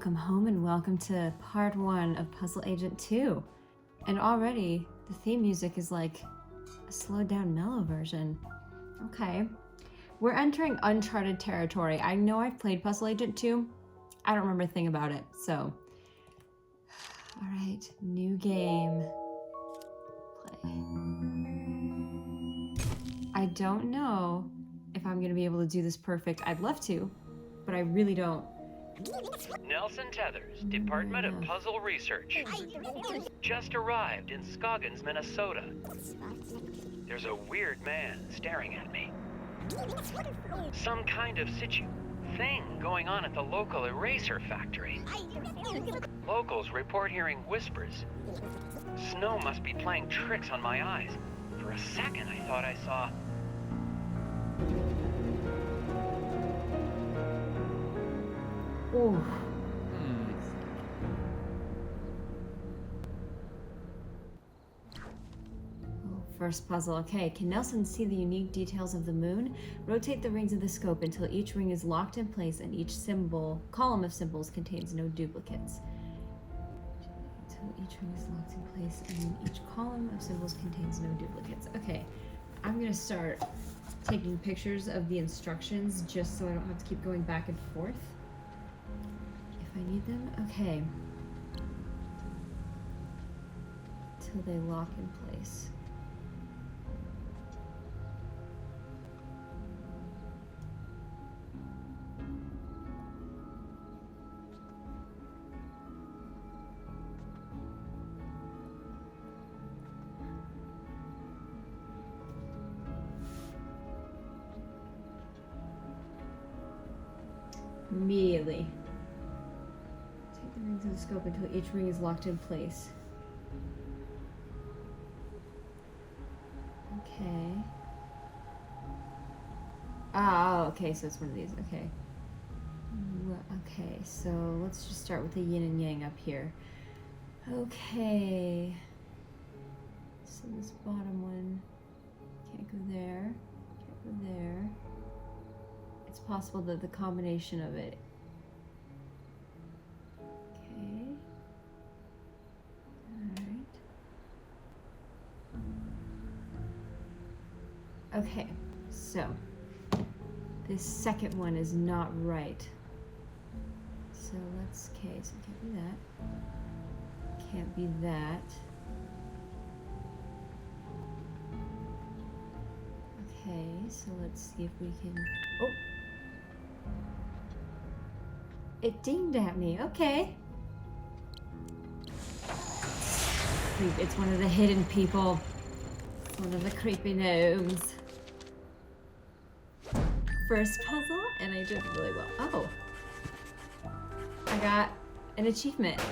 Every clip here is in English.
Welcome home and welcome to part 1 of Puzzle Agent 2. And already, the theme music is like a slowed down mellow version. Okay. We're entering uncharted territory. I know I've played Puzzle Agent 2. I don't remember a thing about it, so... Alright, new game. Play. I don't know if I'm gonna be able to do this perfect. I'd love to, but I really don't. Nelson Tethers, Department of Puzzle Research. Just arrived in Scoggins, Minnesota. There's a weird man staring at me. Some kind of thing going on at the local eraser factory. Locals report hearing whispers. Snow must be playing tricks on my eyes. For a second, I thought I saw... Ooh. First puzzle. Okay, can Nelson see the unique details of the moon? Rotate the rings of the scope until each ring is locked in place and each column of symbols contains no duplicates. Until each ring is locked in place and each column of symbols contains no duplicates. Okay, I'm gonna start taking pictures of the instructions just so I don't have to keep going back and forth. If I need them, okay. Till they lock in place. Immediately. Take the rings of the scope until each ring is locked in place. Okay. Ah, okay, so it's one of these. Okay. Okay, so let's just start with the yin and yang up here. Okay. So this bottom one can't go there. Can't go there. It's possible that the combination of it. Okay. Alright. Okay, so this second one is not right. So let's, okay, so it can't be that. Can't be that. Okay, so let's see if we can, oh! It dinged at me. Okay. It's one of the hidden people. It's one of the creepy gnomes. First puzzle, and I did really well. Oh. I got an achievement.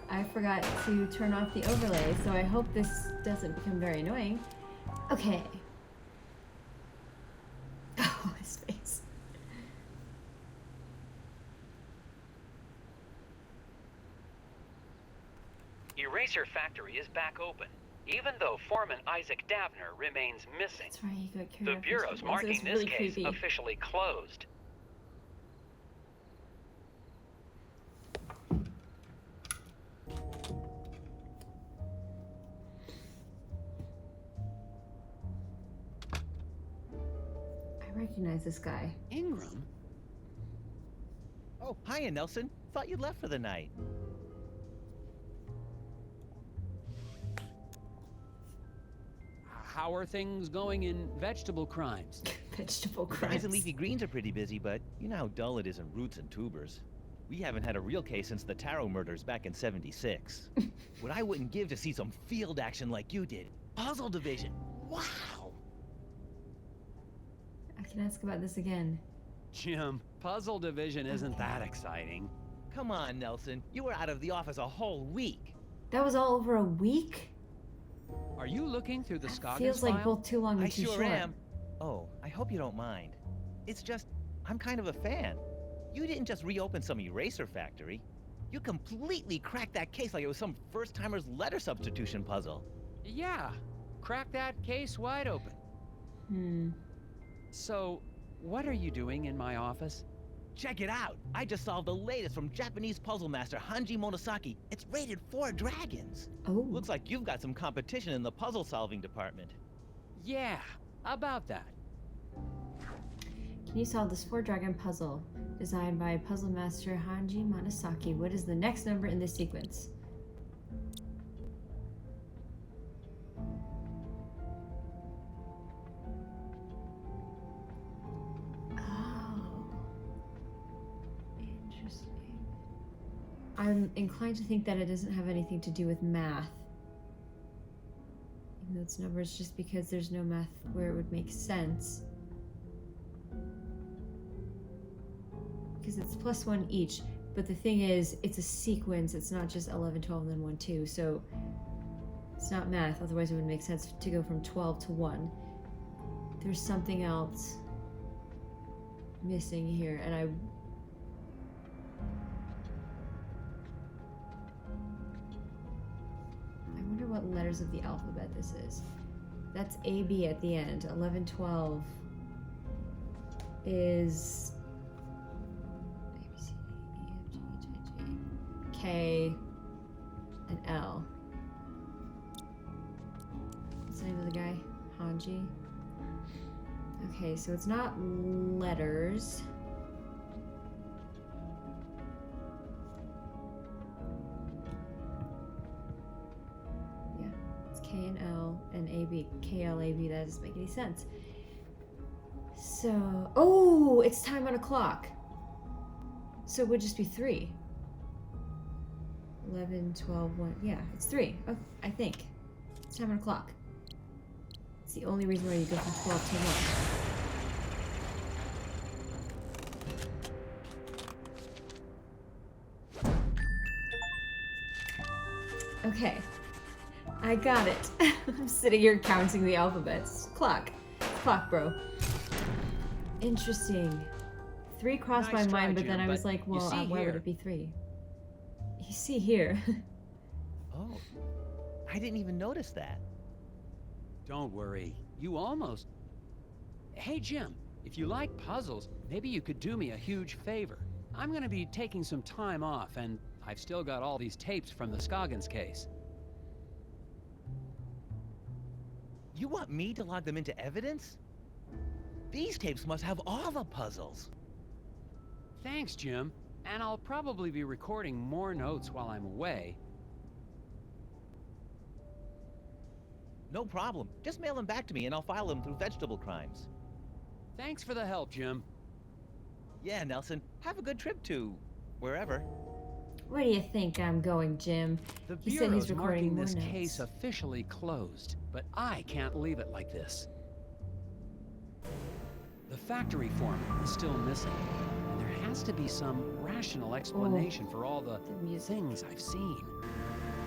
I forgot to turn off the overlay, so I hope this doesn't become very annoying. Okay. Oh, his face. Eraser Factory is back open, even though Foreman Isaac Davner remains missing. That's right, you got carried The off Bureau's marking this case officially closed. I recognize this guy. Ingram? Oh, hiya, Nelson. Thought you'd left for the night. How are things going in vegetable crimes? Vegetable Fries crimes. and leafy greens are pretty busy, but you know how dull it is in roots and tubers. We haven't had a real case since the Taro murders back in '76. What I wouldn't give to see some field action like you did. Puzzle Division. Wow! I can ask about this again. Jim, Puzzle Division isn't that exciting. Come on, Nelson. You were out of the office a whole week. That was all over a week? Are you looking through the Scoggins Feels like file? both too long and I too sure short. am. Oh, I hope you don't mind. It's just, I'm kind of a fan. You didn't just reopen some eraser factory. You completely cracked that case like it was some first-timer's letter substitution puzzle. Yeah, crack that case wide open. Hmm. So, what are you doing in my office? Check it out! I just solved the latest from Japanese puzzle master Hanji Monosaki. It's rated 4 dragons. Oh. Looks like you've got some competition in the puzzle solving department. Yeah, about that. Can you solve this 4-dragon puzzle designed by puzzle master Hanji Monosaki? What is the next number in this sequence? I'm inclined to think that it doesn't have anything to do with math. Even though it's numbers, just because there's no math where it would make sense. Because it's +1 each. But the thing is, it's a sequence. It's not just 11, 12, and then 1, 2. So it's not math. Otherwise, it would make sense to go from 12 to 1. There's something else missing here, and I wonder what letters of the alphabet this is. That's AB at the end. 11, 12 is A, B, C, D, E, F, G, H, I, J, K, and L. What's the name of the guy? Hanji? Okay, so it's not letters. K and L and AB. KL, AB, that doesn't make any sense. So, oh, it's time on a clock. So it would just be 3. 11, 12, 1. Yeah, it's 3. Oh, I think. It's time on a clock. It's the only reason why you go from 12 to 1. Okay. I got it. I'm sitting here counting the alphabets. Clock. Clock, bro. Interesting. 3 crossed my mind, but then I was like, well, why would it be 3? You see here. Oh, I didn't even notice that. Don't worry. You almost... Hey, Jim, if you like puzzles, maybe you could do me a huge favor. I'm gonna be taking some time off, and I've still got all these tapes from the Scoggins case. You want me to log them into evidence? These tapes must have all the puzzles. Thanks, Jim. And I'll probably be recording more notes while I'm away. No problem. Just mail them back to me and I'll file them through vegetable crimes. Thanks for the help, Jim. Yeah, Nelson. Have a good trip to... wherever. Where do you think I'm going, Jim? The He said he's Bureau's recording marking more this notes. case officially closed, but I can't leave it like this. The factory foreman is still missing, and there has to be some rational explanation for all the music. things I've seen.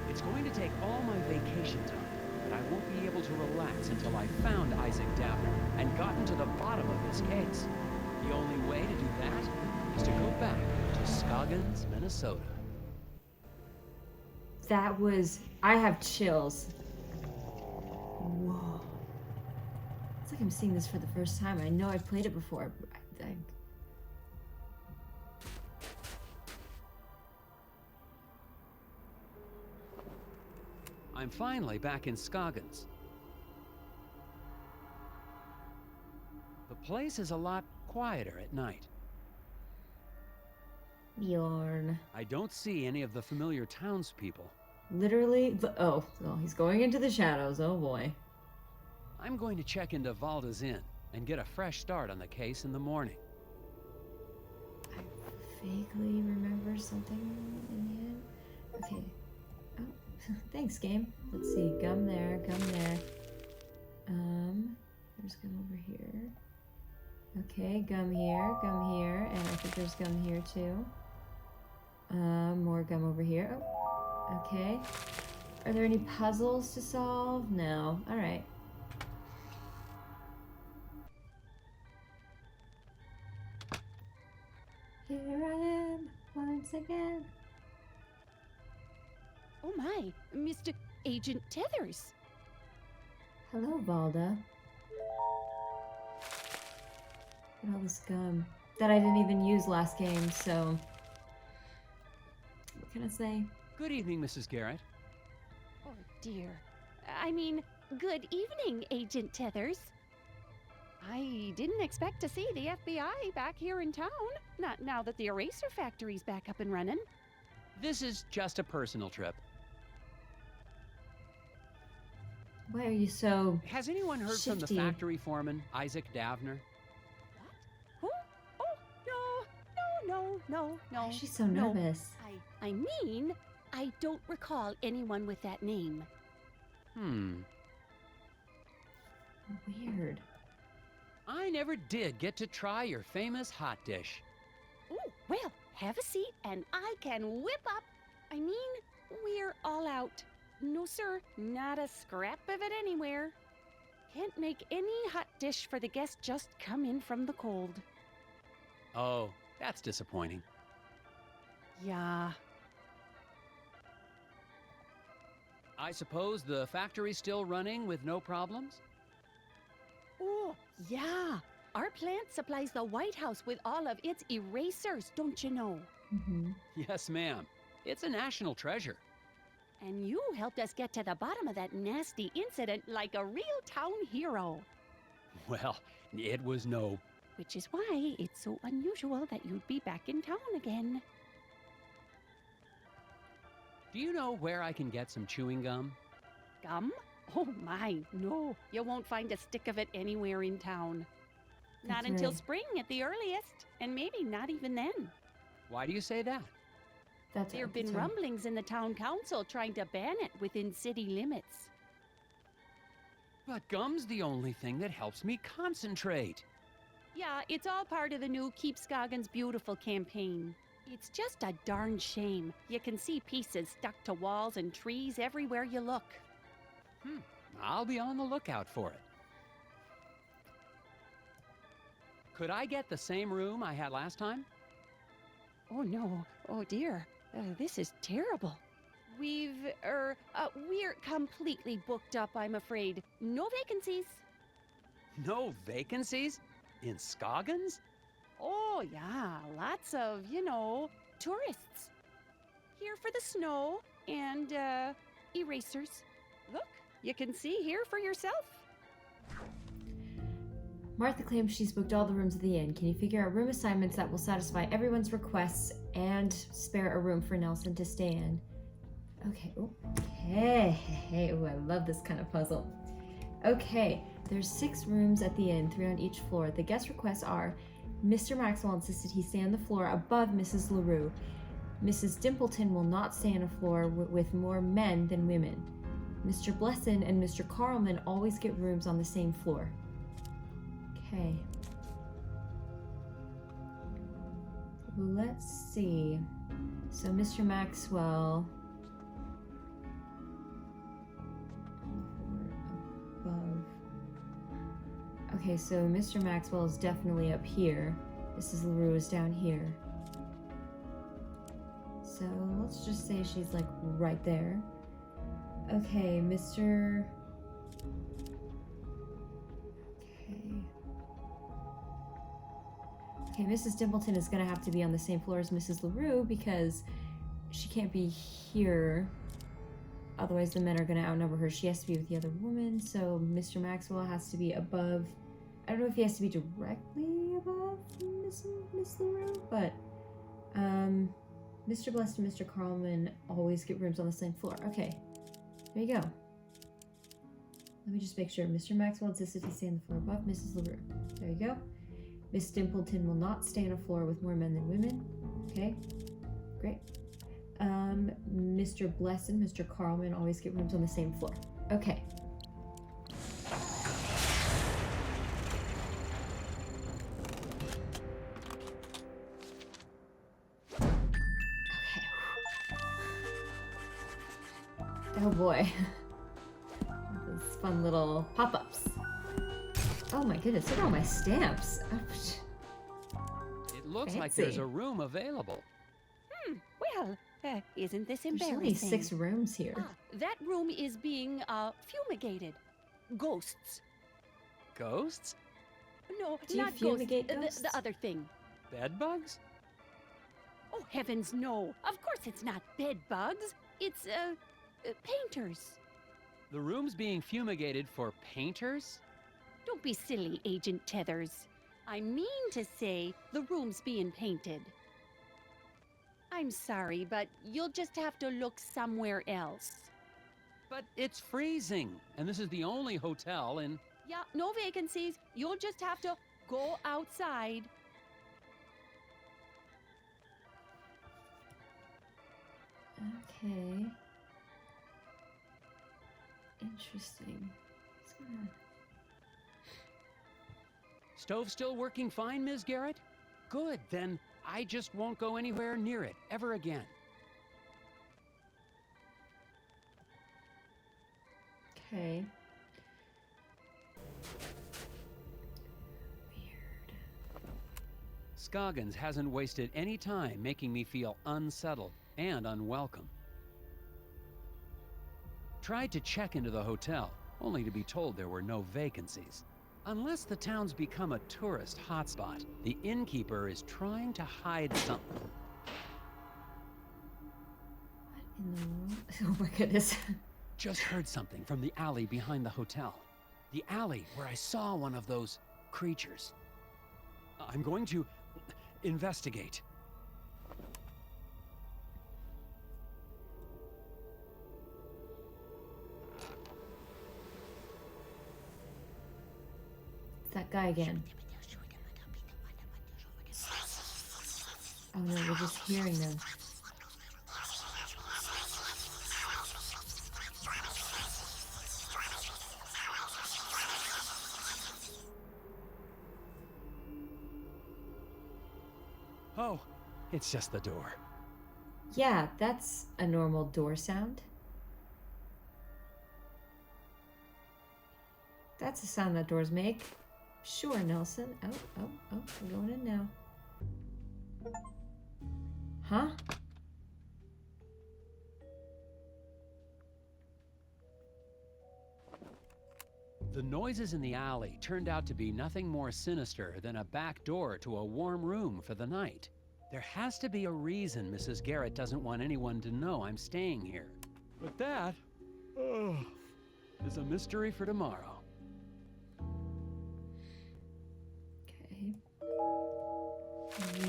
It's going to take all my vacation time, but I won't be able to relax until I found Isaac Dabner and gotten to the bottom of this case. The only way to do that is to go back to Scoggins, Minnesota. That was... I have chills. Whoa. It's like I'm seeing this for the first time. I know I've played it before. But I'm finally back in Scoggins. The place is a lot quieter at night. Bjorn. I don't see any of the familiar townspeople. Literally... Oh, well, he's going into the shadows. Oh, boy. I'm going to check into Valda's Inn and get a fresh start on the case in the morning. I vaguely remember something in the end. Okay. Oh, thanks, game. Let's see. Gum there, gum there. There's gum over here. Okay, gum here, and I think there's gum here too. More gum over here. Oh, okay. Are there any puzzles to solve? No. All right. Here I am once again. Oh my, Mr. Agent Tethers. Hello, Valda. Look at all this gum. that I didn't even use last game, so what can I say? Good evening, Mrs. Garrett. Oh, dear. I mean, good evening, Agent Tethers. I didn't expect to see the FBI back here in town, not now that the eraser factory's back up and running. This is just a personal trip. Why are you so Has anyone heard from the shifty? factory foreman, Isaac Davner? What? Who? Oh, no. Why is she so no. nervous? I mean, I don't recall anyone with that name. Weird. I never did get to try your famous hot dish. Oh, well, have a seat and I can whip up. I mean, we're all out. No, sir, not a scrap of it anywhere. Can't make any hot dish for the guests just come in from the cold. Oh, that's disappointing. Yeah. I suppose the factory's still running with no problems? Oh, yeah. Our plant supplies the White House with all of its erasers, don't you know? Mm-hmm. Yes, ma'am. It's a national treasure. And you helped us get to the bottom of that nasty incident like a real town hero. Well, it was no... Which is why it's so unusual that you'd be back in town again. Do you know where I can get some chewing gum? Gum? Oh my, no. You won't find a stick of it anywhere in town. Not That's until right. spring at the earliest, and maybe not even then. Why do you say that? That's There have right, been that's right. rumblings in the town council trying to ban it within city limits. But gum's the only thing that helps me concentrate. Yeah, it's all part of the new Keep Scoggins Beautiful campaign. It's just a darn shame. You can see pieces stuck to walls and trees everywhere you look. I'll be on the lookout for it. Could I get the same room I had last time? Oh no, oh dear, this is terrible. We're completely booked up, I'm afraid. No vacancies. No vacancies? In Scoggins? Oh yeah, lots of, tourists. Here for the snow and, erasers. Look, you can see here for yourself. Martha claims she's booked all the rooms at the inn. Can you figure out room assignments that will satisfy everyone's requests and spare a room for Nelson to stay in? Okay. Okay. Ooh, I love this kind of puzzle. Okay. There's 6 rooms at the inn, 3 on each floor. The guest requests are: Mr. Maxwell insisted he stay on the floor above Mrs. LaRue. Mrs. Dimpleton will not stay on a floor with more men than women. Mr. Blesson and Mr. Carlman always get rooms on the same floor. Okay. Let's see. So Mr. Maxwell above. Okay, so Mr. Maxwell is definitely up here. Mrs. LaRue is down here. So let's just say she's like right there. Okay, Mr. Okay, Mrs. Dimpleton is gonna have to be on the same floor as Mrs. LaRue because she can't be here. Otherwise, the men are gonna outnumber her. She has to be with the other woman, so Mr. Maxwell has to be above. I don't know if he has to be directly above Miss LaRue, but Mr. Blessed and Mr. Carlman always get rooms on the same floor. Okay, there you go. Let me just make sure. Mr. Maxwell insisted he stay on the floor above Mrs. LaRue. There you go. Miss Dimpleton will not stay on a floor with more men than women. Okay, great. Mr. Bless and Mr. Carlman always get rooms on the same floor. Okay. Oh boy. Those fun little pop-ups. Oh my goodness, look at all my stamps. It looks like Fancy. there's a room available. Well, isn't this There's embarrassing? only 6 rooms here. That room is being, fumigated. Ghosts. Ghosts? No, Do you not fumigate ghosts. ghosts? The other thing. Bed bugs? Oh, heavens, no. Of course it's not bed bugs. It's, painters. The room's being fumigated for painters? Don't be silly, Agent Tethers. I mean to say the room's being painted. I'm sorry, but you'll just have to look somewhere else. But it's freezing, and this is the only hotel in... Yeah, no vacancies. You'll just have to go outside. Okay. Interesting. It's gonna... Stove still working fine, Ms. Garrett? Good, then I just won't go anywhere near it ever again. Okay. Weird. Scoggins hasn't wasted any time making me feel unsettled and unwelcome. Tried to check into the hotel, only to be told there were no vacancies. Unless the town's become a tourist hotspot, the innkeeper is trying to hide something. What in the world? Oh my goodness. Just heard something from the alley behind the hotel. The alley where I saw one of those creatures. I'm going to investigate. It's that guy again. Oh no, we're just hearing them. Oh, it's just the door. Yeah, that's a normal door sound. That's a sound that doors make. Sure, Nelson. Oh, we're going in now. Huh? The noises in the alley turned out to be nothing more sinister than a back door to a warm room for the night. There has to be a reason Mrs. Garrett doesn't want anyone to know I'm staying here. But that, is a mystery for tomorrow. Okay.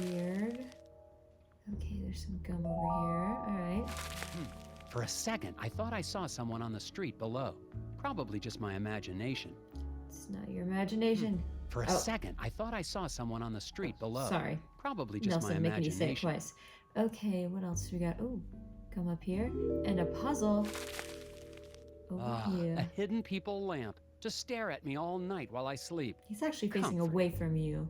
Weird. Okay, there's some gum over here. Alright. For a second, I thought I saw someone on the street below. Probably just my imagination. It's not your imagination. For a second, I thought I saw someone on the street below. Sorry. Probably just Nelson, my making you say it imagination. twice. Okay, what else we got? Oh, come up here. And a puzzle. Over A here. hidden people lamp to stare at me all night while I sleep. He's actually facing Comfort. away from you.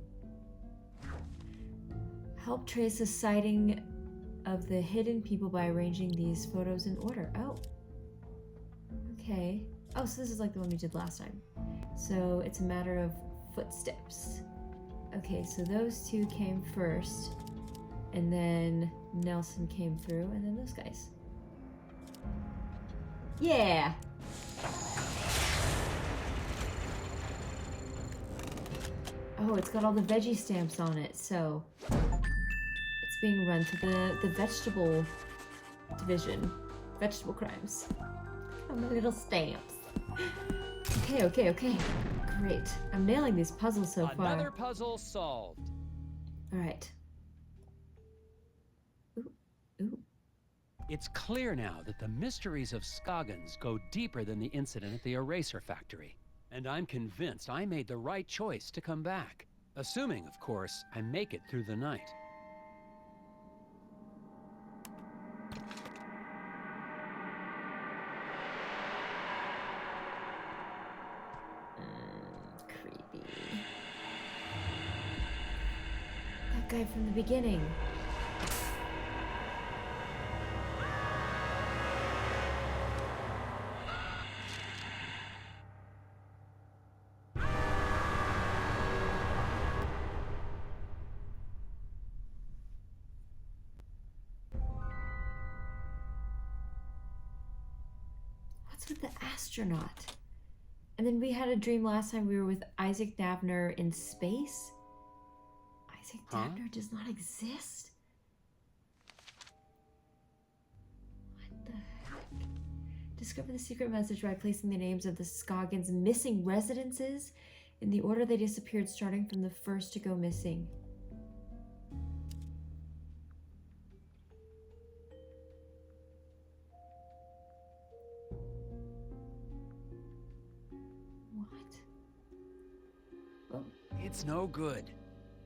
Help trace the sighting of the hidden people by arranging these photos in order. Oh. Okay. Oh, so this is like the one we did last time. So it's a matter of footsteps. Okay, so those two came first. And then Nelson came through, and then those guys. Yeah! Oh, it's got all the veggie stamps on it, so it's being run to the vegetable division. Vegetable crimes. Oh, my little stamps. Okay. Great. I'm nailing these puzzles so far. Another puzzle solved. Alright. Ooh. It's clear now that the mysteries of Scoggins go deeper than the incident at the eraser factory. And I'm convinced I made the right choice to come back. Assuming, of course, I make it through the night. Creepy. That guy from the beginning. What's with the astronaut? And then we had a dream last time we were with Isaac Navner in space. Isaac Huh? Dabner does not exist? What the heck? Discover the secret message by placing the names of the Scoggins' missing residences in the order they disappeared, starting from the first to go missing. What? Oh, It's no good.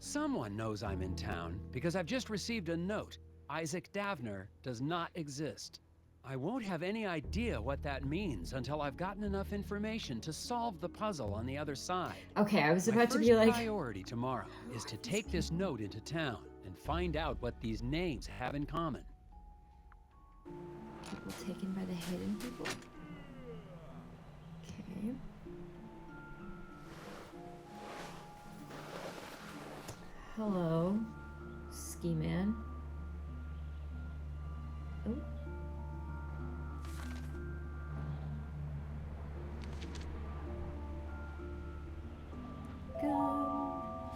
Someone knows I'm in town because I've just received a note. Isaac Davner does not exist. I won't have any idea what that means until I've gotten enough information to solve the puzzle on the other side. okay, I was My about to first be like, priority tomorrow is to take this note into town and find out what these names have in common. people taken by the hidden people? Okay. Hello, Ski Man. Oh. Gum.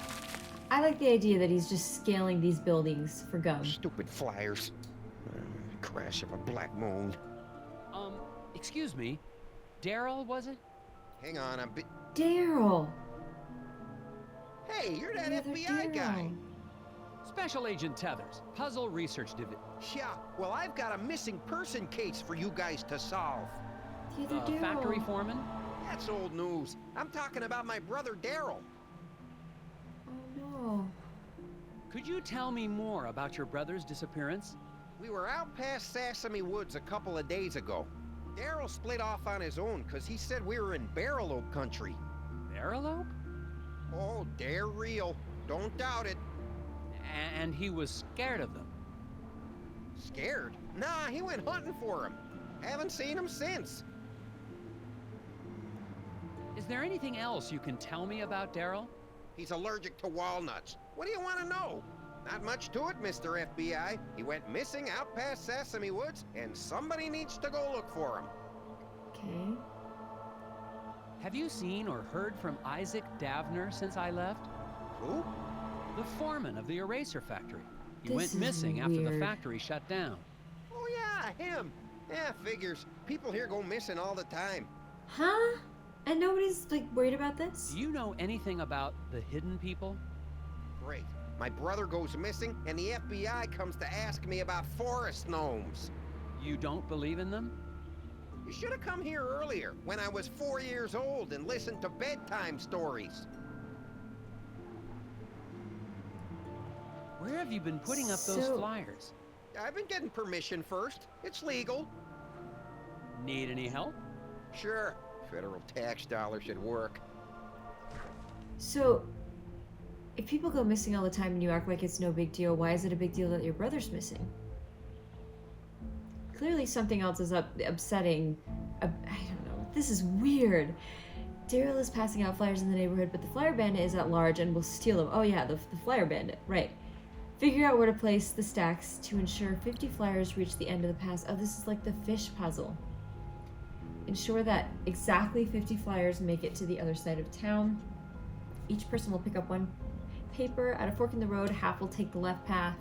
I like the idea that he's just scaling these buildings for gum. Stupid flyers. Crash of a black moon. Excuse me, Daryl, was it? Hang on, I'm Daryl! Hey, you're that The other FBI guy. Daryl. Special Agent Tethers, Puzzle Research Division. Yeah, well, I've got a missing person case for you guys to solve. The other The Daryl. factory foreman? That's old news. I'm talking about my brother Daryl. Oh no. Could you tell me more about your brother's disappearance? We were out past Sesame Woods a couple of days ago. Daryl split off on his own because he said we were in Barrel Oak country. Barrelope? Oh, they're real. Don't doubt it. And he was scared of them. Scared? Nah, he went hunting for him. Haven't seen him since. Is there anything else you can tell me about Daryl? He's allergic to walnuts. What do you want to know? Not much to it, Mr. FBI. He went missing out past Sesame Woods, and somebody needs to go look for him. Okay. Have you seen or heard from Isaac Davner since I left? Who? The foreman of the eraser factory. He This went is missing after the weird. factory shut down. Oh yeah, him. Yeah, figures. People here go missing all the time. Huh? And nobody's like worried about this? Do you know anything about the hidden people? Great. My brother goes missing, and the FBI comes to ask me about forest gnomes. You don't believe in them? You should have come here earlier, when I was 4 years old, and listened to bedtime stories. Where have you been putting up those So- flyers? I've been getting permission first. It's legal. Need any help? Sure. Federal tax dollars should work. So, if people go missing all the time and you act like it's no big deal, why is it a big deal that your brother's missing? Clearly something else is upsetting. I don't know. This is weird. Daryl is passing out flyers in the neighborhood, but the flyer bandit is at large and will steal them. Oh yeah, the flyer bandit. Right. Figure out where to place the stacks to ensure 50 flyers reach the end of the pass. Oh, this is like the fish puzzle. Ensure that exactly 50 flyers make it to the other side of town. Each person will pick up one paper. At a fork in the road, half will take the left path.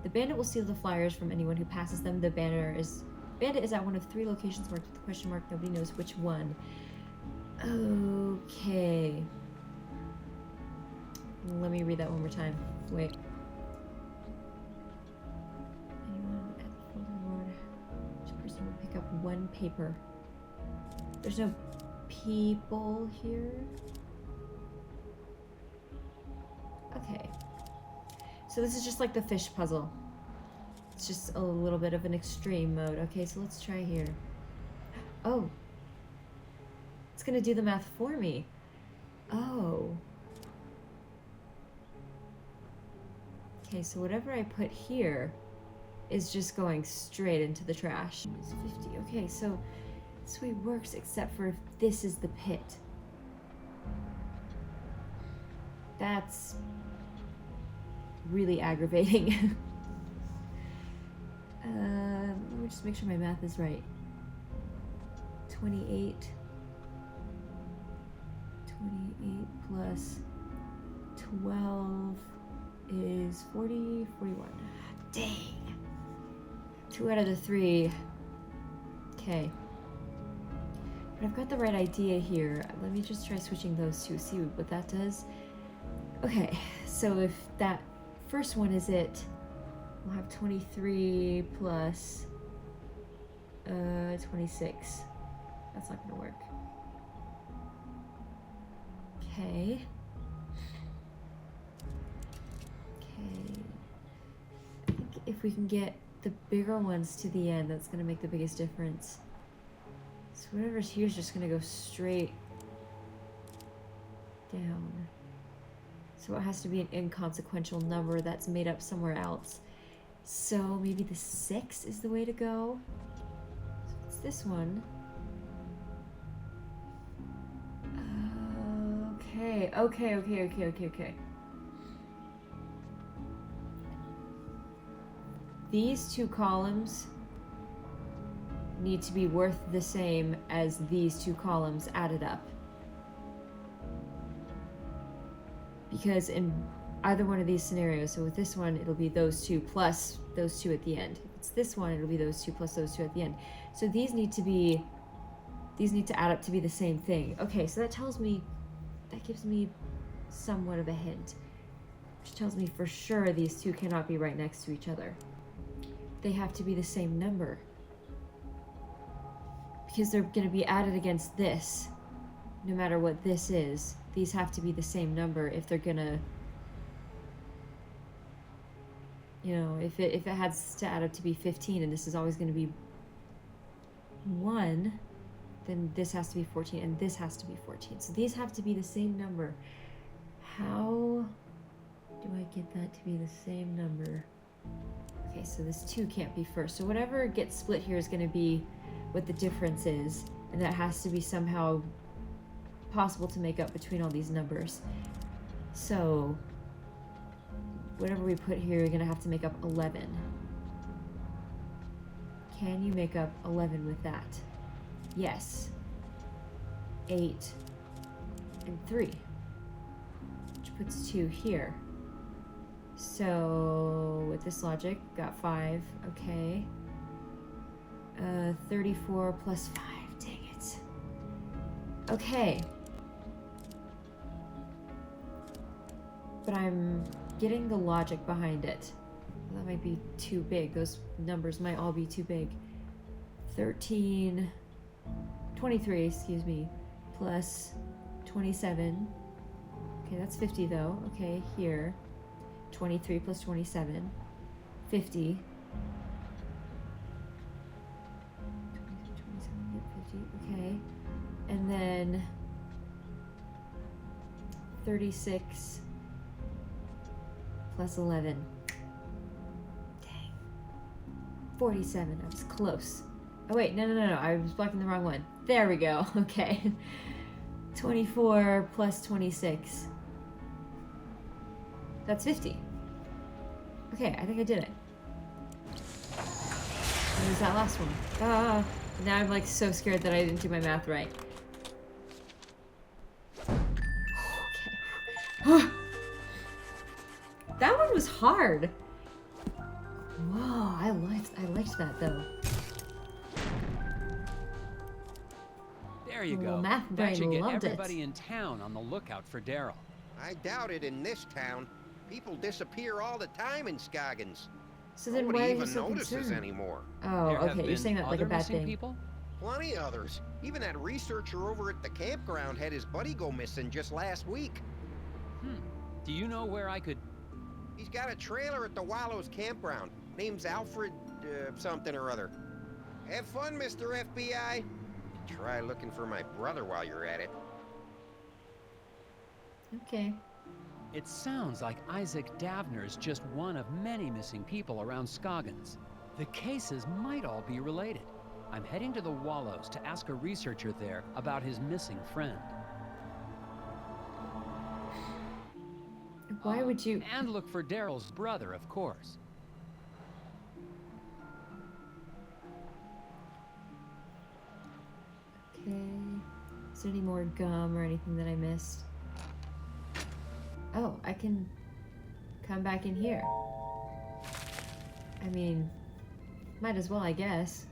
The bandit will steal the flyers from anyone who passes them. The bandit is at one of 3 locations marked with a question mark. Nobody knows which one. Okay. Let me read that one more time. Wait. Anyone at the fork in the road, each person will pick up one paper. There's no people here. Okay. So this is just like the fish puzzle. It's just a little bit of an extreme mode. Okay, so let's try here. Oh. It's gonna do the math for me. Oh. Okay, so whatever I put here is just going straight into the trash. It's 50. Okay, so this way works except for if this is the pit. That's really aggravating. Let me just make sure my math is right. 28 plus 12 is 40, 41. Dang. 2 out of the 3. Okay. But I've got the right idea here. Let me just try switching those two, see what that does. Okay, so if that first one is it, we'll have 23 plus 26. That's not gonna work. Okay. Okay. I think if we can get the bigger ones to the end, that's gonna make the biggest difference. So whatever's here is just gonna go straight down. So it has to be an inconsequential number that's made up somewhere else. So maybe the 6 is the way to go. So it's this one. Okay. These 2 columns need to be worth the same as these 2 columns added up. Because in either one of these scenarios, so with this one, it'll be those 2 plus those 2 at the end. If it's this one, it'll be those 2 plus those 2 at the end. So these need to add up to be the same thing. Okay, so that gives me somewhat of a hint. Which tells me for sure these 2 cannot be right next to each other. They have to be the same number. Because they're going to be added against this, no matter what this is. These have to be the same number if they're gonna, you know, if it has to add up to be 15 and this is always going to be 1, then this has to be 14 and this has to be 14. So these have to be the same number. How do I get that to be the same number? Okay, so this 2 can't be first. So whatever gets split here is going to be what the difference is, and that has to be somehow possible to make up between all these numbers. So whatever we put here, you're going to have to make up 11. Can you make up 11 with that? Yes. 8 and 3, which puts 2 here. So with this logic, got 5. Okay. 34 plus 5. Dang it. Okay. But I'm getting the logic behind it. That might be too big. Those numbers might all be too big. 23, excuse me, plus 27. Okay, that's 50 though. Okay, here. 23 plus 27. 50. 50, okay. And then 36 plus 11. Dang. 47. I was close. Oh wait, no. I was blocking the wrong one. There we go. Okay. 24 plus 26. That's 50. Okay, I think I did it. What was that last one? Now I'm like so scared that I didn't do my math right. Okay. That one was hard. Whoa, I liked that though. There you Well, go. math That brain should get loved it. everybody in town on the lookout for Daryl. I doubt it in this town. People disappear all the time in Scoggins. So then Nobody why are you even so notices concerned? anymore. Oh, There have okay, you're been saying that like a other bad missing thing. people? Plenty others. Even that researcher over at the campground had his buddy go missing just last week. Do you know where I could... He's got a trailer at the Wallows campground. Name's Alfred, something or other. Have fun, Mr. FBI. Try looking for my brother while you're at it. Okay. It sounds like Isaac Davner's just one of many missing people around Scoggins. The cases might all be related. I'm heading to the Wallows to ask a researcher there about his missing friend. Why would you... And look for Daryl's brother, of course. Okay. Is there any more gum or anything that I missed? Oh, I can come back in here. I mean, might as well, I guess.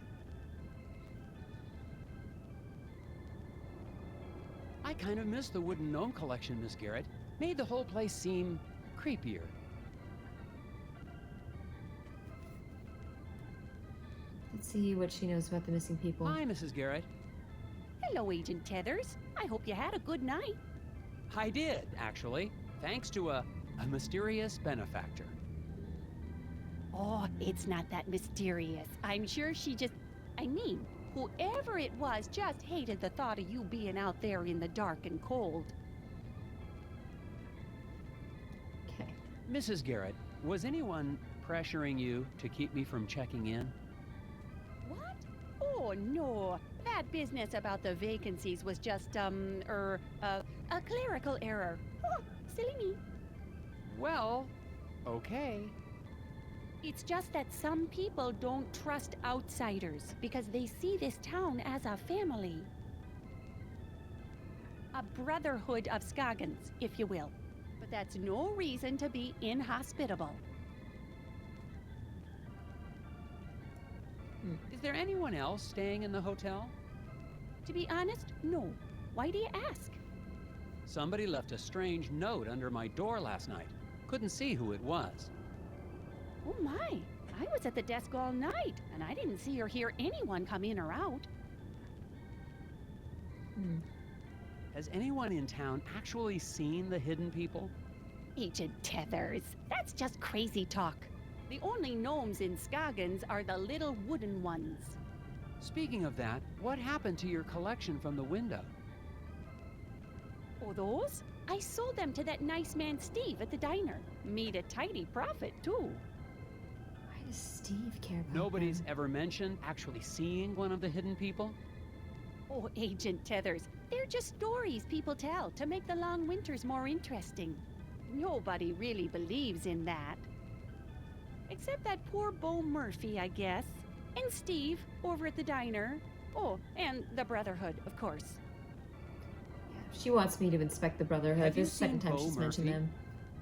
I kind of miss the wooden gnome collection, Miss Garrett. Made the whole place seem creepier. Let's see what she knows about the missing people. Hi, Mrs. Garrett. Hello, Agent Tethers. I hope you had a good night. I did, actually, thanks to a mysterious benefactor. Oh, it's not that mysterious. I'm sure she just... I mean, whoever it was just hated the thought of you being out there in the dark and cold. Okay. Mrs. Garrett, was anyone pressuring you to keep me from checking in? What? Oh, no. That business about the vacancies was just, a clerical error. Oh, silly me. Well, okay. It's just that some people don't trust outsiders because they see this town as a family. A brotherhood of Scoggins, if you will. But that's no reason to be inhospitable. Is there anyone else staying in the hotel? To be honest, no. Why do you ask? Somebody left a strange note under my door last night. Couldn't see who it was. Oh my, I was at the desk all night, and I didn't see or hear anyone come in or out. Has anyone in town actually seen the hidden people? Agent Tethers, that's just crazy talk. The only gnomes in Scoggins are the little wooden ones. Speaking of that, what happened to your collection from the window? Oh, those? I sold them to that nice man Steve at the diner. Made a tidy profit, too. Why does Steve care about Nobody's them? ever mentioned actually seeing one of the hidden people? Oh, Agent Tethers, they're just stories people tell to make the long winters more interesting. Nobody really believes in that. Except that poor Bo Murphy, I guess. And Steve, over at the diner. Oh, and the Brotherhood, of course. Yeah, she wants me to inspect the Brotherhood. Have you This is the second seen time Bo she's mentioned Murphy? them.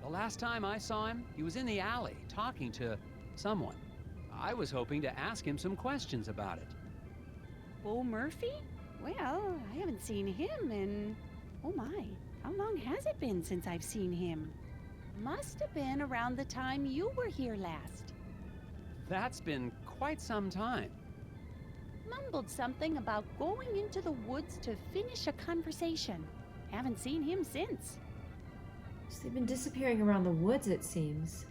The last time I saw him, he was in the alley talking to someone. I was hoping to ask him some questions about it. Bo Murphy? Well, I haven't seen him in... Oh my, how long has it been since I've seen him? Must have been around the time you were here last. That's been quite some time. Mumbled something about going into the woods to finish a conversation. Haven't seen him since. So they've been disappearing around the woods, it seems.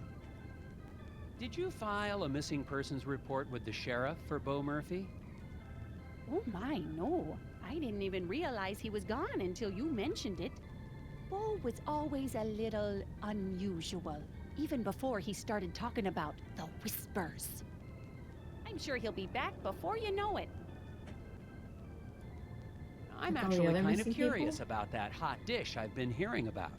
Did you file a missing persons report with the sheriff for Bo Murphy? Oh my, no. I didn't even realize he was gone until you mentioned it. Bo was always a little unusual, even before he started talking about the whispers. I'm sure he'll be back before you know it. I'm Like all the actually other kind of missing curious people? about that hot dish I've been hearing about.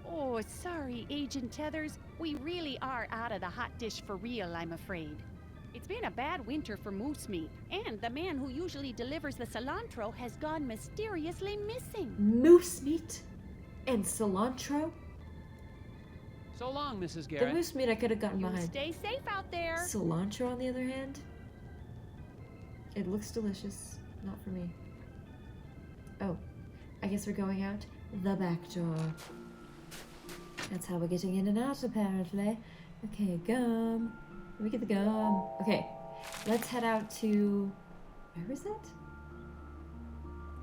Oh, sorry, Agent Tethers. We really are out of the hot dish for real, I'm afraid. It's been a bad winter for moose meat, and the man who usually delivers the cilantro has gone mysteriously missing. Moose meat and cilantro? So long, Mrs. The Garrett. moose meat I could have gotten You behind. stay safe out there. Cilantro, on the other hand, it looks delicious. Not for me. Oh, I guess we're going out the back door. That's how we're getting in and out, apparently. Okay, gum. Let me get the gum. Okay, let's head out to... Where is it?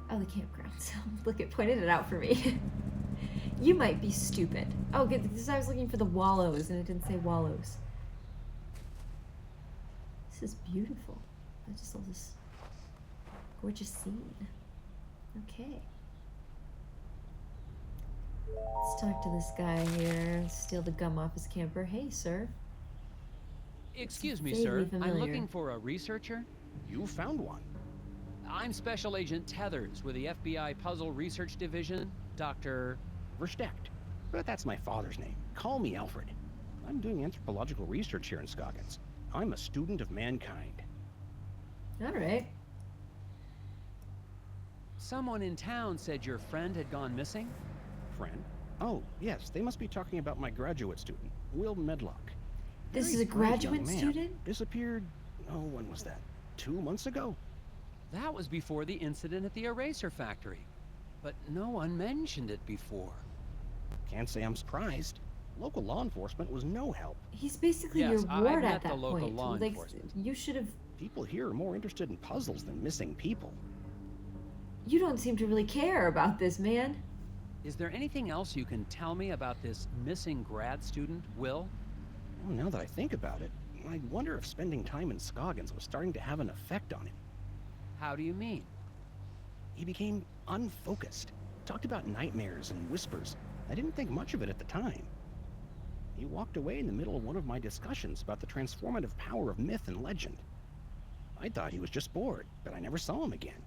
Oh, the campground. Look, it pointed it out for me. You might be stupid. Oh, good, because I was looking for the wallows, and it didn't say wallows. This is beautiful. I just saw this gorgeous scene. Okay. Let's talk to this guy here. Steal the gum off his camper. Hey, sir. Excuse me, vaguely sir. I'm familiar. looking for a researcher. You found one. I'm Special Agent Tethers with the FBI Puzzle Research Division. Dr. Versteckt. But that's my father's name. Call me Alfred. I'm doing anthropological research here in Scoggins. I'm a student of mankind. All right. Someone in town said your friend had gone missing. Friend? Oh, yes, they must be talking about my graduate student, Will Medlock. This Very is a bright young graduate man. student? Disappeared, oh, when was that? 2 months ago? That was before the incident at the eraser factory. But no one mentioned it before. Can't say I'm surprised. Local law enforcement was no help. He's basically Yes, your I've ward met at the that local point. law Like, enforcement. you should have. People here are more interested in puzzles than missing people. You don't seem to really care about this, man. Is there anything else you can tell me about this missing grad student, Will? Well, now that I think about it, I wonder if spending time in Scoggins was starting to have an effect on him. How do you mean? He became unfocused. Talked about nightmares and whispers. I didn't think much of it at the time. He walked away in the middle of one of my discussions about the transformative power of myth and legend. I thought he was just bored, but I never saw him again.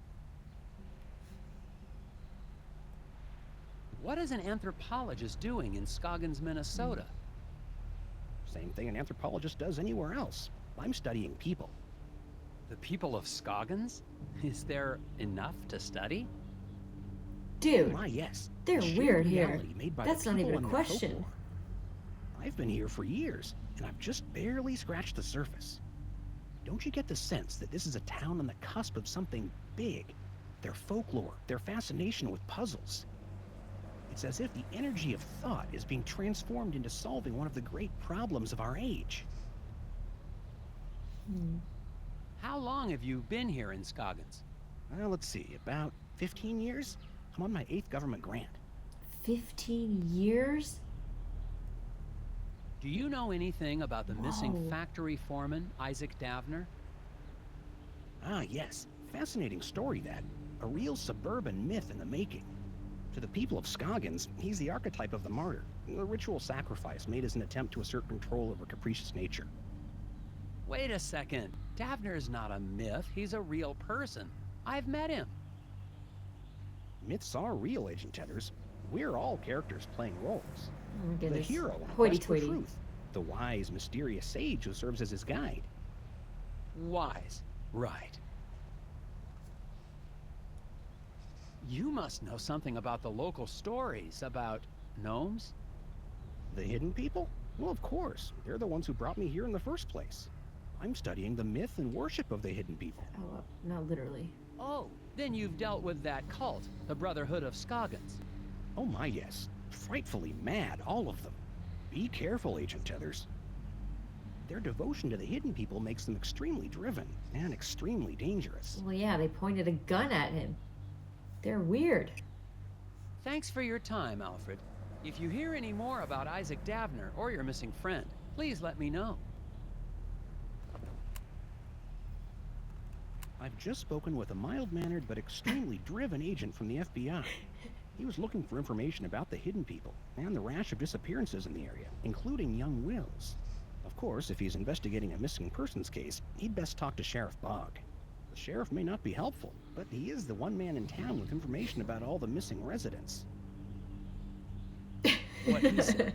What is an anthropologist doing in Scoggins, Minnesota? Same thing an anthropologist does anywhere else. I'm studying people. The people of Scoggins? Is there enough to study? Dude, Why, yes. they're The shared weird here. reality made by the That's not people even a and their question. folklore. I've been here for years, and I've just barely scratched the surface. Don't you get the sense that this is a town on the cusp of something big? Their folklore, their fascination with puzzles. It's as if the energy of thought is being transformed into solving one of the great problems of our age. How long have you been here in Scoggins? Well, let's see, about 15 years? I'm on my 8th government grant. 15 years? Do you know anything about the missing Whoa. factory foreman, Isaac Davner? Ah, yes. Fascinating story, that. A real suburban myth in the making. To the people of Scoggins, he's the archetype of the martyr, a ritual sacrifice made as an attempt to assert control over capricious nature. Wait a second. Davner is not a myth. He's a real person. I've met him. Myths are real, Agent Tethers. We're all characters playing roles. Oh my The goodness. hero on a Hoity quest for toity. truth. The wise, mysterious sage who serves as his guide. Wise. Right. You must know something about the local stories about gnomes? The hidden people? Well, of course. They're the ones who brought me here in the first place. I'm studying the myth and worship of the hidden people. Oh, not literally. Oh, then you've dealt with that cult, the Brotherhood of Scoggins. Oh my, yes. Frightfully mad, all of them. Be careful, Agent Tethers. Their devotion to the hidden people makes them extremely driven and extremely dangerous. Well, yeah, they pointed a gun at him. They're weird. Thanks for your time, Alfred. If you hear any more about Isaac Davner or your missing friend, please let me know. I've just spoken with a mild-mannered but extremely driven agent from the FBI. He was looking for information about the hidden people and the rash of disappearances in the area, including young Will's. Of course, if he's investigating a missing persons case, he'd best talk to Sheriff Bogg. The sheriff may not be helpful, but he is the one man in town with information about all the missing residents. What he said.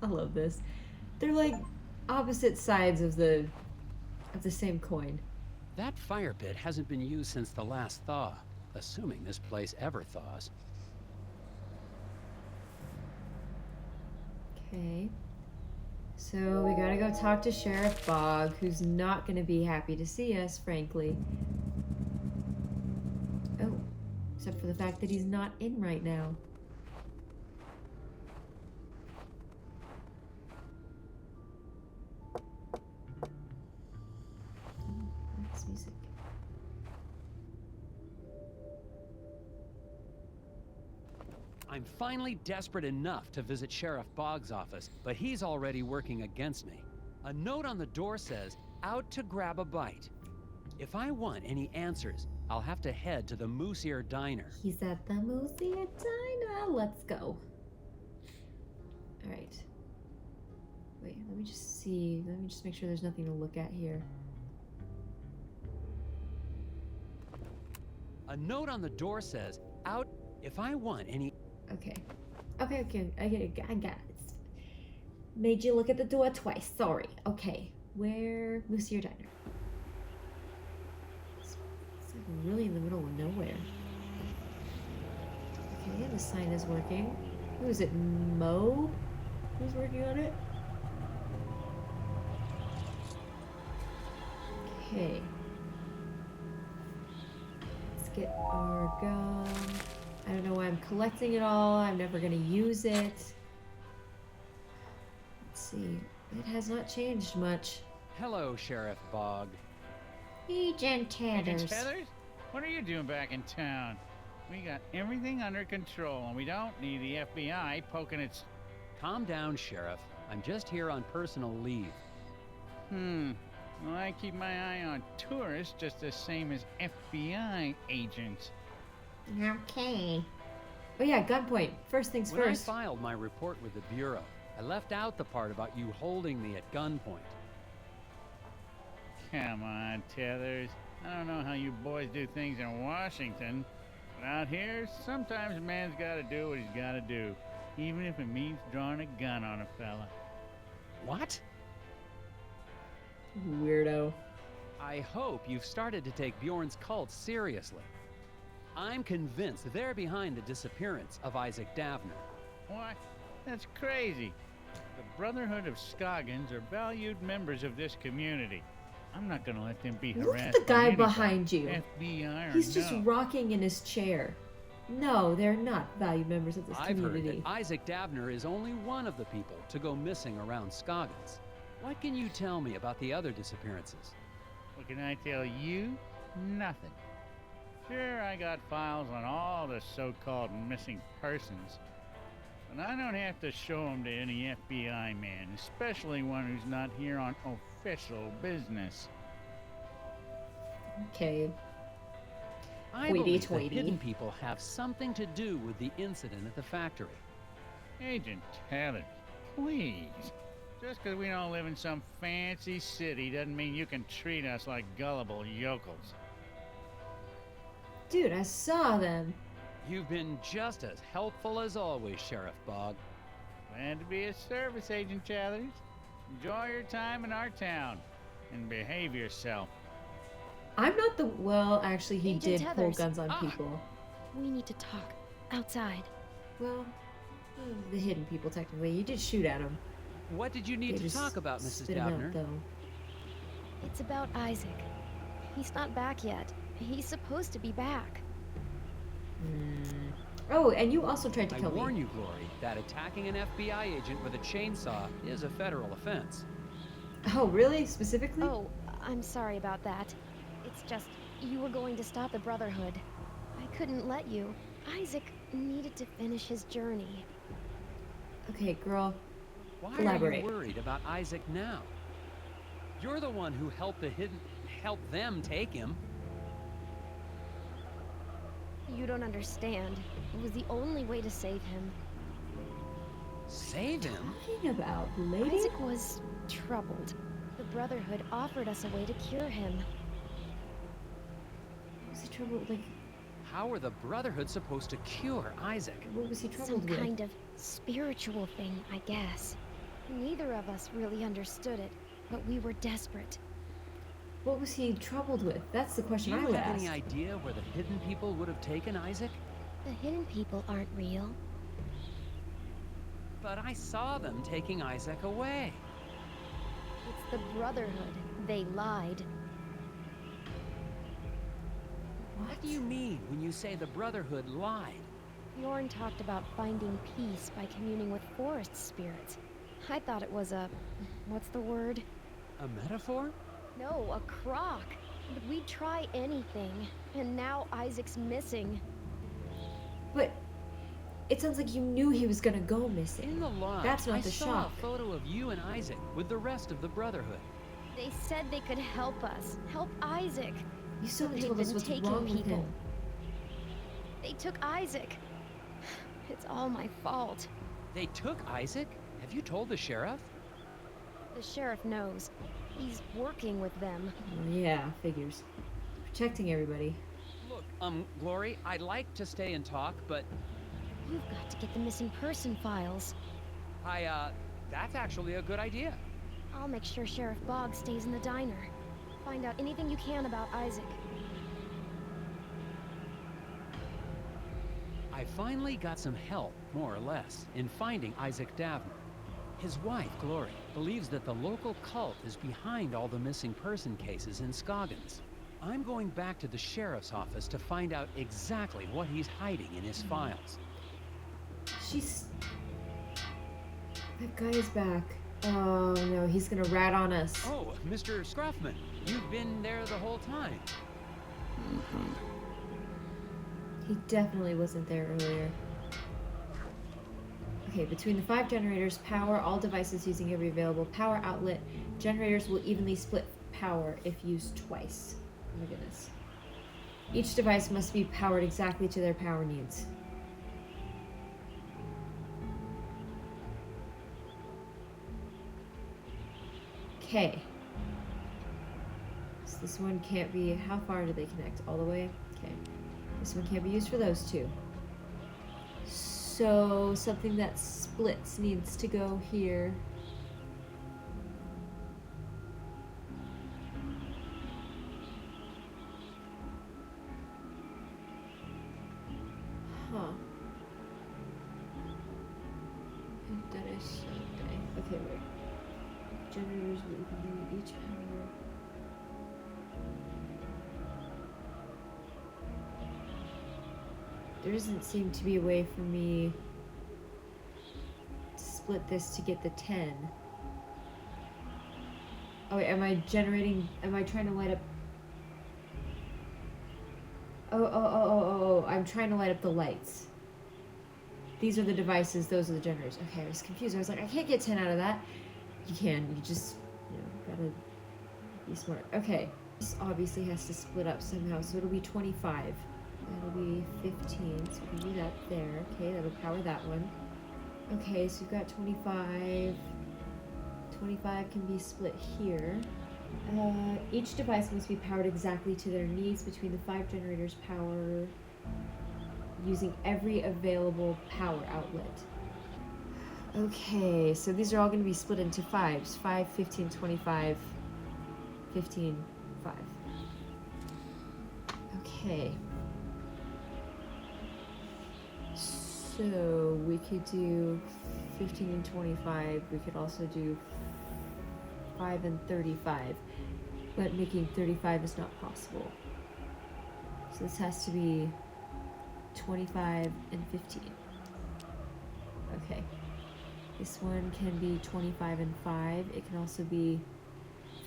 I love this. They're like opposite sides of the same coin. That fire pit hasn't been used since the last thaw, assuming this place ever thaws. Okay. So we gotta go talk to Sheriff Bogg, who's not gonna be happy to see us, frankly. Oh, except for the fact that he's not in right now. That's music. I'm finally desperate enough to visit Sheriff Bogg's office, but he's already working against me. A note on the door says, "Out to grab a bite." If I want any answers, I'll have to head to the Moose Ear Diner. He's at the Moosey Diner. Let's go. Alright. Wait, let me just see. Let me just make sure there's nothing to look at here. A note on the door says, "Out if I want any..." Okay. Okay. I got it. Made you look at the door twice. Sorry. Okay. Where? Moose Ear Diner. It's like really in the middle of nowhere. Okay, the sign is working. Who is it? Mo? Who's working on it? Okay. Let's get our gun. I don't know why I'm collecting it all. I'm never gonna use it. Let's see. It has not changed much. Hello, Sheriff Bog. Agent Agent Tethers. Tethers? What are you doing back in town? We got everything under control, and we don't need the FBI poking its... Calm down, Sheriff. I'm just here on personal leave. Well, I keep my eye on tourists just the same as FBI agents. Okay. Oh yeah, gunpoint. First things When first. I filed my report with the Bureau, I left out the part about you holding me at gunpoint. Come on, Tethers. I don't know how you boys do things in Washington, but out here, sometimes a man's gotta do what he's gotta do, even if it means drawing a gun on a fella. What? Weirdo. I hope you've started to take Bjorn's cult seriously. I'm convinced they're behind the disappearance of Isaac Davner. What? That's crazy. The Brotherhood of Scoggins are valued members of this community. I'm not gonna let them be Look harassed. at the guy by anybody, behind you. FBI or He's just no. rocking in his chair. No, they're not valued members of this I've heard community. that Isaac Davner is only one of the people to go missing around Scoggins. What can you tell me about the other disappearances? What can I tell you? Nothing. Sure, I got files on all the so-called missing persons, but I don't have to show them to any FBI man, especially one who's not here on official business. Okay. I Tweety, believe the tweety. hidden people have something to do with the incident at the factory. Agent Tethers, please. Just because we don't live in some fancy city doesn't mean you can treat us like gullible yokels. Dude, I saw them. You've been just as helpful as always, Sheriff Bog. Glad to be of service, Agent Tethers. Enjoy your time in our town and behave yourself. I'm not the. Well, actually, he Agent did pull Tethers. guns on people. We need to talk outside. Well, the hidden people, technically. You did shoot at them. What did you need They to just talk about, Mrs. spit 'em out, Davner? though. It's about Isaac. He's not back yet. He's supposed to be back. Oh, and you also tried to I kill warn me. you, Glory, that attacking an FBI agent with a chainsaw is a federal offense. Oh, really? Specifically? Oh, I'm sorry about that. It's just, you were going to stop the Brotherhood. I couldn't let you. Isaac needed to finish his journey. Okay, girl. Why Elaborate. are you worried about Isaac now? You're the one who helped them take him. You don't understand. It was the only way to save him. Save him? Talking about, lady? Isaac was troubled. The Brotherhood offered us a way to cure him. Was he troubled? Like, How are the Brotherhood supposed to cure Isaac? what was he Some troubled with? kind of spiritual thing, I guess. Neither of us really understood it, but we were desperate. What was he troubled with? That's the Do question I you would have ask. any idea where the hidden people would have taken Isaac? The hidden people aren't real. But I saw them taking Isaac away. It's the Brotherhood. They lied. What do you mean when you say the Brotherhood lied? Bjorn talked about finding peace by communing with forest spirits. I thought it was a... what's the word? A metaphor? No, a crock. But we'd try anything. And now Isaac's missing. But it sounds like you knew he was gonna go missing. In the lodge, That's not I the saw shock. a photo of you and Isaac with the rest of the Brotherhood. They said they could help us. Help Isaac. You still But haven't they've told us been what's taking wrong with people. him. They took Isaac. It's all my fault. They took Isaac? Have you told the sheriff? The sheriff knows. He's working with them. Oh, yeah, figures. Protecting everybody. Look, Glory, I'd like to stay and talk, but You've got to get the missing person files. that's actually a good idea. I'll make sure Sheriff Boggs stays in the diner. Find out anything you can about Isaac. I I finally got some help, more or less, in finding Isaac Davner. His wife, Glory, believes that the local cult is behind all the missing person cases in Scoggins. I'm going back to the sheriff's office to find out exactly what he's hiding in his files. That guy is back. Oh no, he's gonna rat on us. Oh, Mr. Scruffman, you've been there the whole time. He definitely wasn't there earlier. Okay, between the 5 generators, power all devices using every available power outlet. Generators will evenly split power if used twice. Oh my goodness. Each device must be powered exactly to their power needs. Okay. So this one can't be... How far do they connect? All the way? Okay. This one can't be used for those two. So something that splits needs to go here. Huh. That is something. Okay, wait. Generators will even each power. There doesn't seem to be a way for me to split this to get the 10. Oh wait, am I trying to light up? Oh, I'm trying to light up the lights. These are the devices, those are the generators. Okay, I was confused. I was like, I can't get 10 out of that. You can, you just, gotta be smart. Okay, this obviously has to split up somehow, so it'll be 25. That'll be 15, so we can do that there. Okay, that'll power that one. Okay, so we've got 25. 25 can be split here. Each device must be powered exactly to their needs between the 5 generators power using every available power outlet. Okay, so these are all going to be split into 5s. 5, 15, 25, 15, 5. Okay. So we could do 15 and 25. We could also do 5 and 35. But making 35 is not possible. So this has to be 25 and 15. Okay. This one can be 25 and 5. It can also be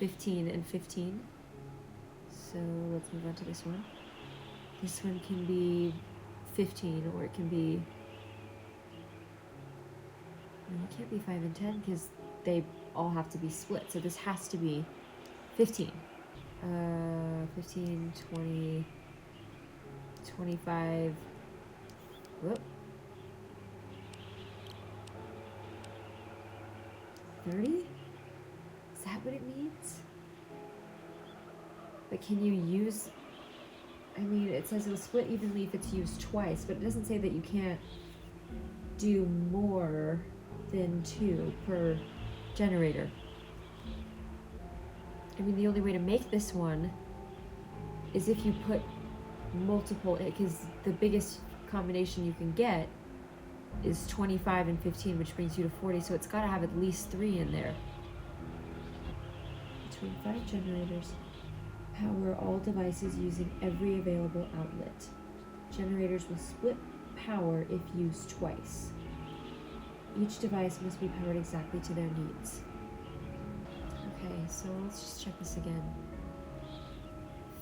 15 and 15. So let's move on to this one. This one can be 15, or it can be... No, it can't be 5 and 10 because they all have to be split. So this has to be 15. 15, 20, 25... Whoop. 30? Is that what it means? But can you use... I mean, it says it'll split evenly if it's used twice, but it doesn't say that you can't do more than 2 per generator. I mean, the only way to make this one is if you put multiple, because the biggest combination you can get is 25 and 15, which brings you to 40, so it's got to have at least 3 in there. Between 5 generators. Power all devices using every available outlet. Generators will split power if used twice. Each device must be powered exactly to their needs. Okay, so let's just check this again.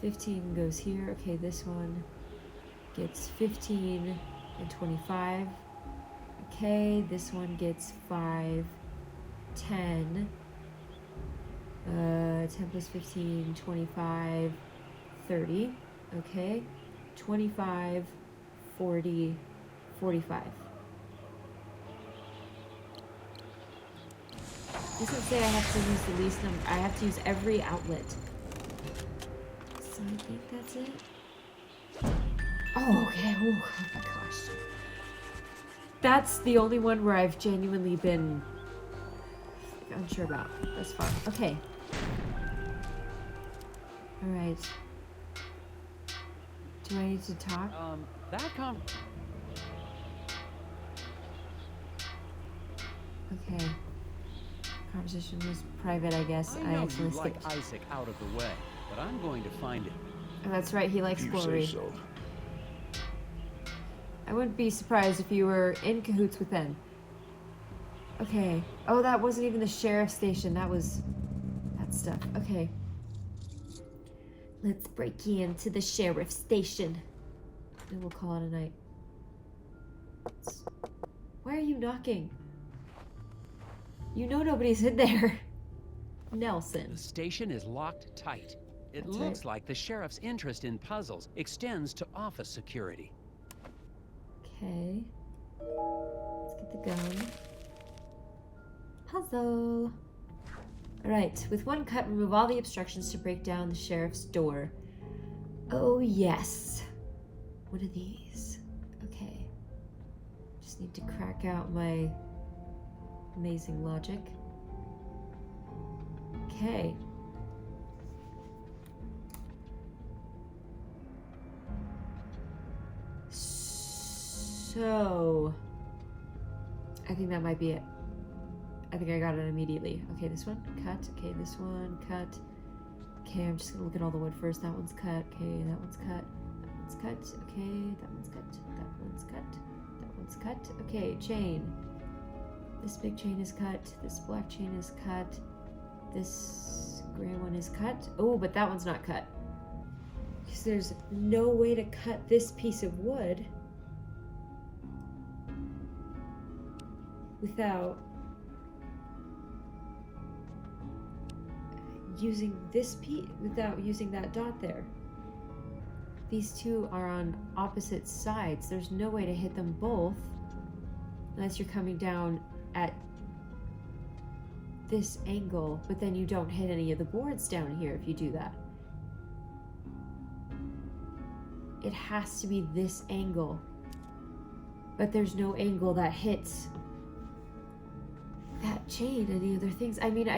15 goes here. Okay, this one gets 15 and 25. Okay, this one gets 5, 10. 10 plus 15, 25, 30. Okay, 25, 40, 45. Doesn't say I have to use the least number. I have to use every outlet. So I think that's it. Oh, okay. Ooh, oh my gosh. That's the only one where I've genuinely been unsure about. That's fine. Okay. Alright. Do I need to talk? Okay. Conversation was private, I guess. I I know you actually like skipped. Isaac out of the way, but I'm going to find him. Oh, that's right, he likes You glory. say so. I wouldn't be surprised if you were in cahoots with them. Okay. Oh, that wasn't even the sheriff's station. That was that stuff. Okay. Let's break into the sheriff's station. And we'll call it a night. Why are you knocking? You know nobody's in there. Nelson. The station is locked tight. It That's looks right. like the sheriff's interest in puzzles extends to office security. Okay. Let's get the gun. Puzzle. Alright, with one cut, remove all the obstructions to break down the sheriff's door. Oh, yes. What are these? Okay. Just need to crack out my amazing logic. Okay. So, I think that might be it. I think I got it immediately. Okay, this one, cut. Okay, this one, cut. Okay, I'm just gonna look at all the wood first. That one's cut. Okay, that one's cut. That one's cut. Okay, that one's cut. That one's cut. That one's cut. Okay, chain. This big chain is cut. This black chain is cut. This gray one is cut. Oh, but that one's not cut. Because there's no way to cut this piece of wood without using this piece, without using that dot there. These two are on opposite sides. There's no way to hit them both unless you're coming down at this angle, but then you don't hit any of the boards down here if you do that. It has to be this angle, but there's no angle that hits that chain and the other things. I mean,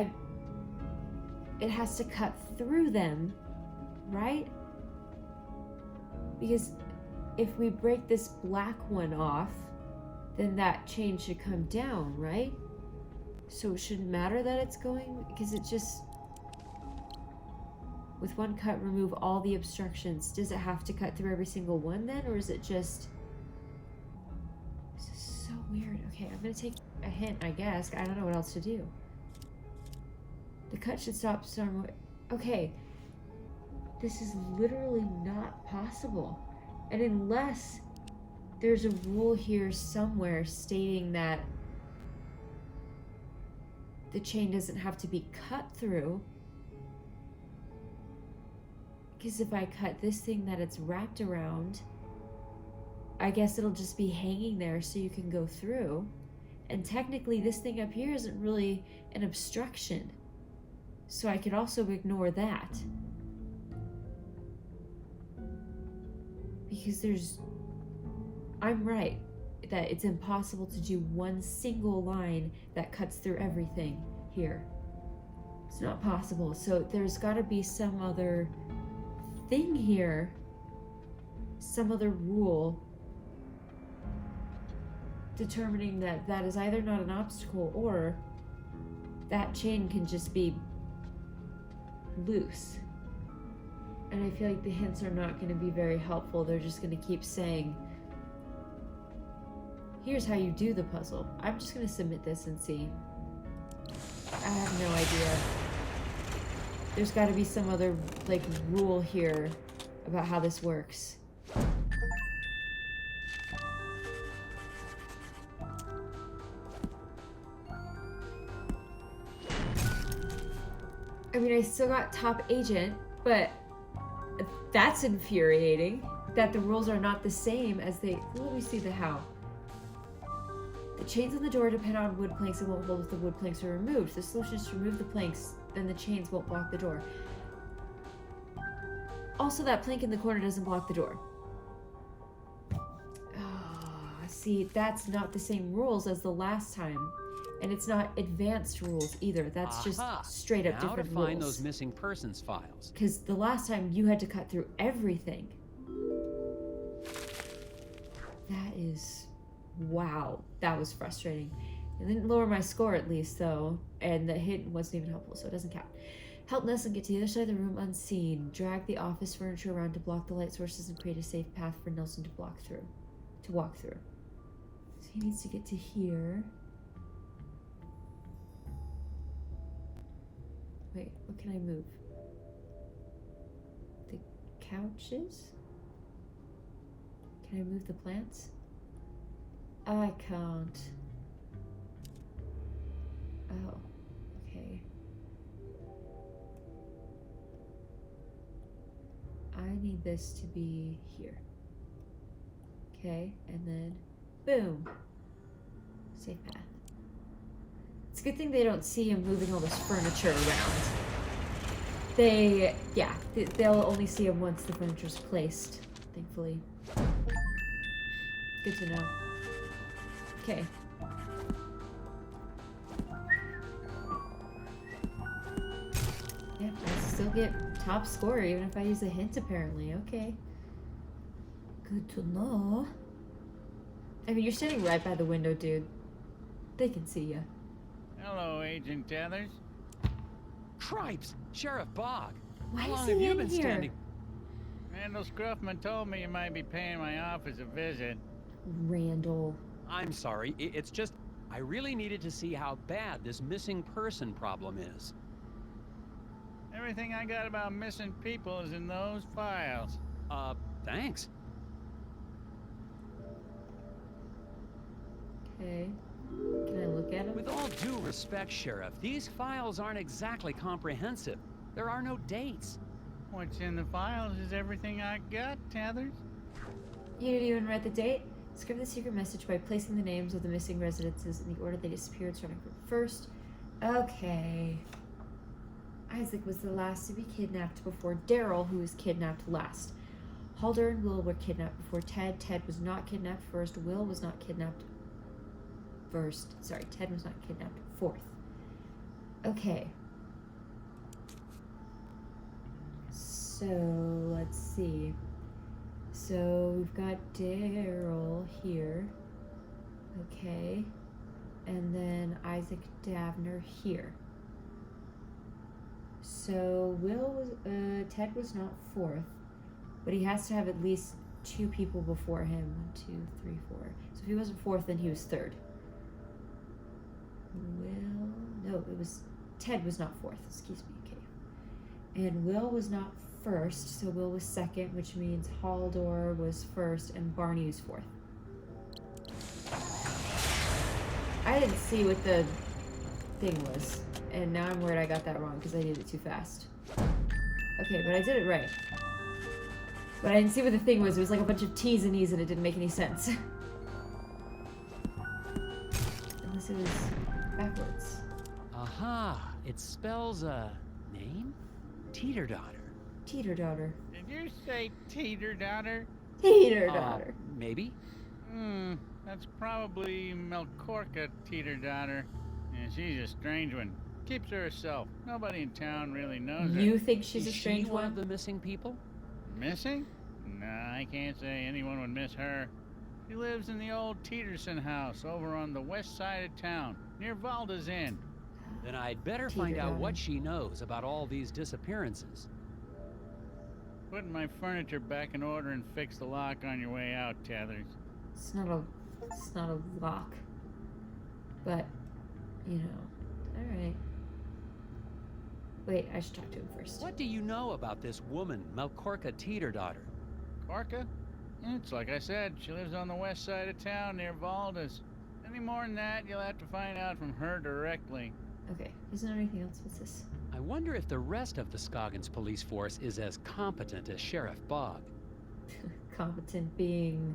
it has to cut through them, right? Because if we break this black one off, then that chain should come down, right? So it shouldn't matter that it's going, because it just, with one cut, remove all the obstructions. Does it have to cut through every single one then, or is it just, this is so weird. Okay, I'm gonna take a hint, I guess. I don't know what else to do. The cut should stop somewhere. Okay, this is literally not possible. And unless there's a rule here somewhere stating that the chain doesn't have to be cut through, because if I cut this thing that it's wrapped around, I guess it'll just be hanging there so you can go through. And technically this thing up here isn't really an obstruction, so I could also ignore that. Because I'm right that it's impossible to do one single line that cuts through everything here. It's not possible. So there's got to be some other thing here, some other rule determining that that is either not an obstacle or that chain can just be loose. And I feel like the hints are not going to be very helpful. They're just going to keep saying, here's how you do the puzzle. I'm just going to submit this and see. I have no idea. There's got to be some other, like, rule here about how this works. I mean, I still got top agent, but that's infuriating that the rules are not the same as they. Let me see the how. The chains on the door depend on wood planks and won't hold if the wood planks are removed. The solution is to remove the planks, then the chains won't block the door. Also, that plank in the corner doesn't block the door. See, that's not the same rules as the last time. And it's not advanced rules either. That's just straight up now different to find rules. those missing persons files. Because the last time you had to cut through everything. That is... wow. That was frustrating. It didn't lower my score at least, though, and the hit wasn't even helpful, so it doesn't count. Help Nelson get to the other side of the room unseen. Drag the office furniture around to block the light sources and create a safe path for Nelson to walk through. So he needs to get to here. Wait, what can I move? The couches? Can I move the plants? I can't. Oh, okay. I need this to be here. Okay, and then boom. Safe path. It's a good thing they don't see him moving all this furniture around. They'll only see him once the furniture's placed, thankfully. Good to know. Okay. Yeah, I still get top score even if I use a hint apparently. Okay. Good to know. I mean, you're standing right by the window, dude. They can see you. Hello, Agent Tethers. Cripes! Sheriff Bog! Why How is long he have you in been here? standing? Randall Scruffman told me you might be paying my office a visit. Randall. I'm sorry, it's just I really needed to see how bad this missing person problem is. Everything I got about missing people is in those files. Thanks. Okay. Can I look at him? With all due respect, Sheriff, these files aren't exactly comprehensive. There are no dates. What's in the files is everything I got, Tethers. You didn't even write the date? Script the secret message by placing the names of the missing residences in the order they disappeared, starting from first. Okay. Isaac was the last to be kidnapped before Daryl, who was kidnapped last. Halder and Will were kidnapped before Ted. Ted was not kidnapped first. Will was not kidnapped first. Sorry, Ted was not kidnapped fourth. Okay. So, let's see. So, we've got Daryl here. Okay. And then Isaac Davner here. So, Ted was not fourth, but he has to have at least 2 people before him. 1, 2, 3, 4. So if he wasn't fourth, then he was third. Ted was not fourth, excuse me, okay. And Will was not first, so Will was second, which means Haldor was first and Barney was fourth. I didn't see what the thing was, and now I'm worried I got that wrong because I did it too fast. Okay, but I did it right. But I didn't see what the thing was. It was like a bunch of T's and E's and it didn't make any sense. Unless it was backwards. Aha! It spells a name? Teeter-daughter. Teeter-daughter. Did you say teeter-daughter? Teeter-daughter. Maybe? That's probably Melkorka teeter-daughter. Yeah, she's a strange one. Keeps to herself. Nobody in town really knows her. You think she's Is a strange she one one? of the missing people? Missing? Nah, I can't say anyone would miss her. She lives in the old Teeterson house over on the west side of town, near Valda's Inn. Then I'd better find out Teeter-daughter. what she knows about all these disappearances. Putting my furniture back in order and fix the lock on your way out, Tethers. It's not a lock. But, you know. Alright. Wait, I should talk to him first. What do you know about this woman, Melkorka Teeter-daughter? Korka? It's like I said, she lives on the west side of town near Valda's. Any more than that, you'll have to find out from her directly. Okay, isn't there anything else? What's this? I wonder if the rest of the Scoggins police force is as competent as Sheriff Bog. Competent being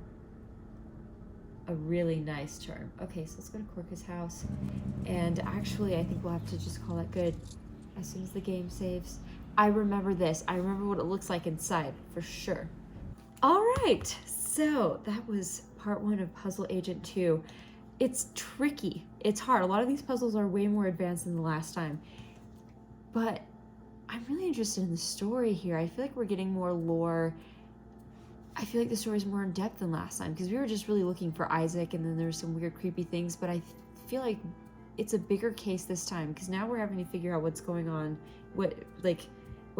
a really nice term. Okay, so let's go to Korka's house. And actually, I think we'll have to just call it good as soon as the game saves. I remember this. I remember what it looks like inside, for sure. All right, so that was part 1 of Puzzle Agent 2. It's tricky. It's hard. A lot of these puzzles are way more advanced than the last time. But I'm really interested in the story here. I feel like we're getting more lore. I feel like the story's more in depth than last time because we were just really looking for Isaac and then there's some weird creepy things, but I feel like it's a bigger case this time, because now we're having to figure out what's going on, what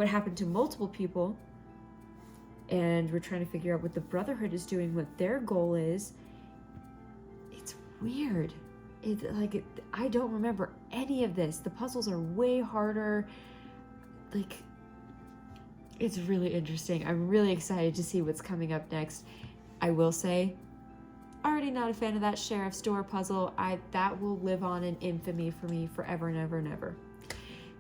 happened to multiple people, and we're trying to figure out what the Brotherhood is doing, what their goal is. It's weird. I don't remember any of this. The puzzles are way harder. Like, it's really interesting. I'm really excited to see what's coming up next. I will say, already not a fan of that sheriff's door puzzle. That will live on in infamy for me forever and ever and ever.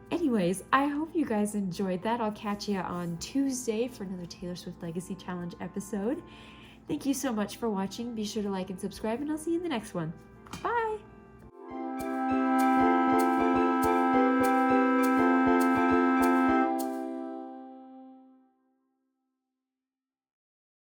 Anyways, I hope you guys enjoyed that. I'll catch you on Tuesday for another Taylor Swift Legacy Challenge episode. Thank you so much for watching. Be sure to like and subscribe, and I'll see you in the next one. Bye!